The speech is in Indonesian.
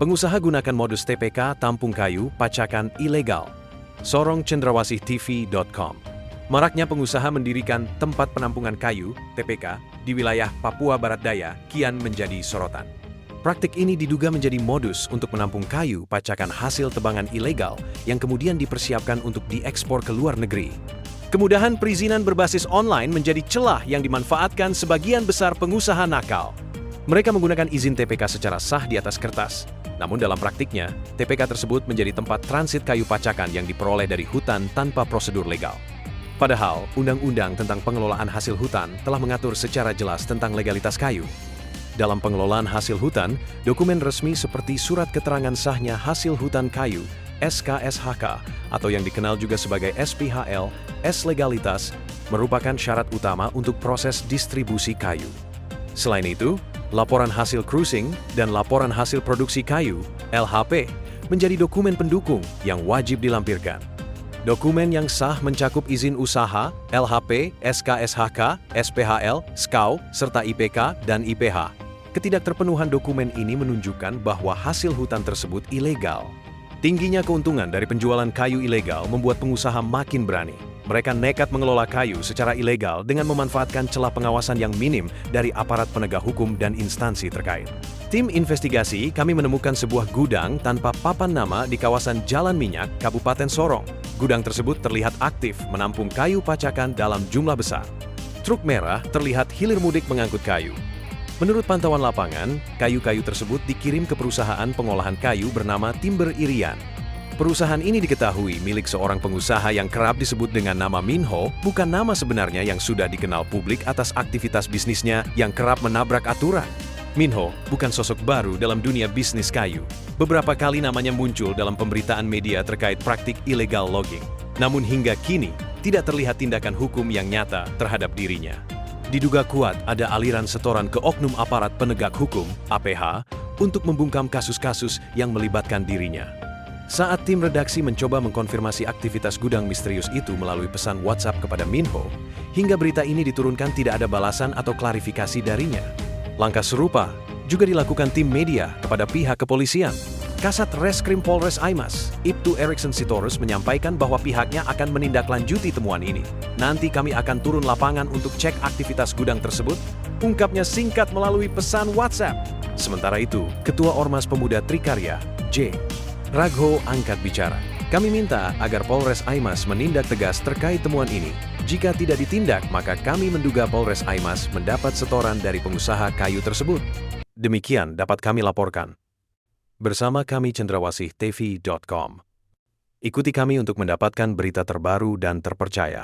Pengusaha gunakan modus TPK tampung kayu pacakan ilegal. Sorong cendrawasih.tv.com. Maraknya pengusaha mendirikan tempat penampungan kayu (TPK) di wilayah Papua Barat Daya kian menjadi sorotan. Praktik ini diduga menjadi modus untuk menampung kayu pacakan hasil tebangan ilegal yang kemudian dipersiapkan untuk diekspor ke luar negeri. Kemudahan perizinan berbasis online menjadi celah yang dimanfaatkan sebagian besar pengusaha nakal. Mereka menggunakan izin TPK secara sah di atas kertas. Namun dalam praktiknya, TPK tersebut menjadi tempat transit kayu pacakan yang diperoleh dari hutan tanpa prosedur legal. Padahal, Undang-Undang tentang Pengelolaan Hasil Hutan telah mengatur secara jelas tentang legalitas kayu. Dalam pengelolaan hasil hutan, dokumen resmi seperti Surat Keterangan Sahnya Hasil Hutan Kayu, SKSHK, atau yang dikenal juga sebagai SPHL, S legalitas, merupakan syarat utama untuk proses distribusi kayu. Selain itu, Laporan Hasil Cruising dan Laporan Hasil Produksi Kayu, LHP, menjadi dokumen pendukung yang wajib dilampirkan. Dokumen yang sah mencakup izin usaha, LHP, SKSHK, SPHL, SKAU, serta IPK dan IPH. Ketidakterpenuhan dokumen ini menunjukkan bahwa hasil hutan tersebut ilegal. Tingginya keuntungan dari penjualan kayu ilegal membuat pengusaha makin berani. Mereka nekat mengelola kayu secara ilegal dengan memanfaatkan celah pengawasan yang minim dari aparat penegak hukum dan instansi terkait. Tim investigasi kami menemukan sebuah gudang tanpa papan nama di kawasan Jalan Minyak, Kabupaten Sorong. Gudang tersebut terlihat aktif menampung kayu pacakan dalam jumlah besar. Truk merah terlihat hilir mudik mengangkut kayu. Menurut pantauan lapangan, kayu-kayu tersebut dikirim ke perusahaan pengolahan kayu bernama Timber Irian. Perusahaan ini diketahui milik seorang pengusaha yang kerap disebut dengan nama Minho, bukan nama sebenarnya yang sudah dikenal publik atas aktivitas bisnisnya yang kerap menabrak aturan. Minho bukan sosok baru dalam dunia bisnis kayu. Beberapa kali namanya muncul dalam pemberitaan media terkait praktik illegal logging. Namun hingga kini, tidak terlihat tindakan hukum yang nyata terhadap dirinya. Diduga kuat ada aliran setoran ke oknum aparat penegak hukum, APH, untuk membungkam kasus-kasus yang melibatkan dirinya. Saat tim redaksi mencoba mengkonfirmasi aktivitas gudang misterius itu melalui pesan WhatsApp kepada Minho, hingga berita ini diturunkan tidak ada balasan atau klarifikasi darinya. Langkah serupa juga dilakukan tim media kepada pihak kepolisian. Kasat Reskrim Polres Aimas, Ibtu Erikson Sitorus menyampaikan bahwa pihaknya akan menindaklanjuti temuan ini. Nanti kami akan turun lapangan untuk cek aktivitas gudang tersebut, ungkapnya singkat melalui pesan WhatsApp. Sementara itu, Ketua Ormas Pemuda Trikarya, J. Ragho angkat bicara. Kami minta agar Polres Aimas menindak tegas terkait temuan ini. Jika tidak ditindak, maka kami menduga Polres Aimas mendapat setoran dari pengusaha kayu tersebut. Demikian dapat kami laporkan. Bersama kami cendrawasih.tv.com. Ikuti kami untuk mendapatkan berita terbaru dan terpercaya.